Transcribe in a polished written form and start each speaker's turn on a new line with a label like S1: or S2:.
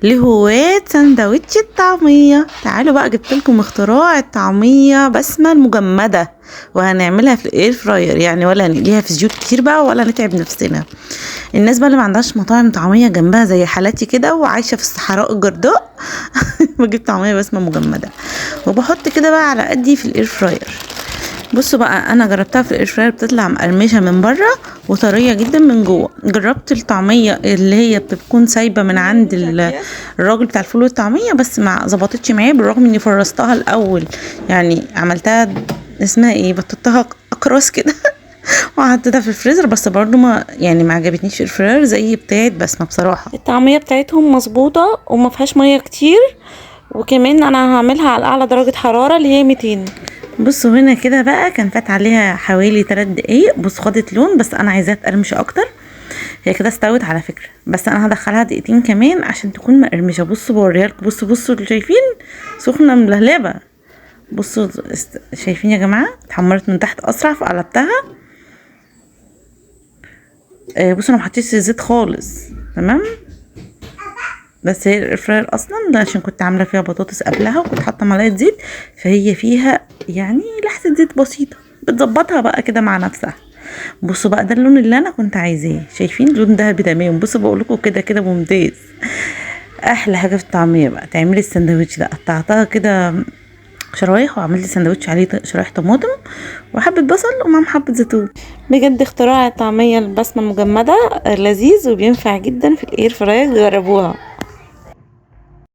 S1: لهواة سندوتش الطعمية. تعالوا بقى جبت لكم اختراع الطعمية بسمة المجمدة، وهنعملها في الاير فراير، يعني ولا نقليها في زيوت كتير بقى ولا نتعب نفسنا. الناس بقى اللي ما عندهاش مطاعم طعمية جنبها زي حالاتي كده وعايشة في الصحراء الجرداء بجيب طعمية بسمة مجمدة وبحط كده بقى على قدي في الاير فراير. بصوا بقى، انا جربتها في الاير فراير بتطلع مقرمشه من بره وطريه جدا من جوه. جربت الطعميه اللي هي بتكون سايبه من عند الراجل بتاع الفول والطعميه، بس ما ظبطتش معايا بالرغم اني فرستها الاول، يعني عملتها اسمها ايه، بططها اقراص كده وحطيتها في الفريزر، بس برضو ما عجبتنيش في الفريزر زي بتاعت بسمه بصراحه.
S2: الطعمية بتاعتهم مظبوطة وما فيهاش مية كتير، وكمان انا هعملها على اعلى درجة حرارة اللي هي 200.
S1: بصوا هنا كده بقى كان فات عليها حوالي 3 دقايق. بص خدت لون، بس انا عايزاها تقرمش اكتر. هي كده استوت على فكره، بس انا هدخلها دقيقتين كمان عشان تكون مقرمشه. بصوا بوريها لكم، بصوا اللي شايفين سخنه ملهلبه. بصوا شايفين يا جماعه، اتحمرت من تحت اسرع فقلبتها. بصوا انا محطيتش زيت خالص، تمام. بس هي الفراير اصلا ده عشان كنت عامله فيها بطاطس قبلها وكنت حاطه معلقه زيت، فهي فيها يعني لحسه زيت بسيطه بتظبطها بقى كده مع نفسها. بصوا بقى ده اللون اللي انا كنت عايزاه، شايفين لون دهبي تمام. بصوا بقول لكم كده كده ممتاز. احلى حاجه في الطعميه بقى تعملي السندوتش ده، قطعتها كده شرايح وعملت سندوتش عليه شرايح طماطم وحبه بصل ومعاهم حبه زيتون.
S2: بجد اختراع الطعمية البسمة المجمدة لذيذ وبينفع جدا في الاير فراير، جربوها.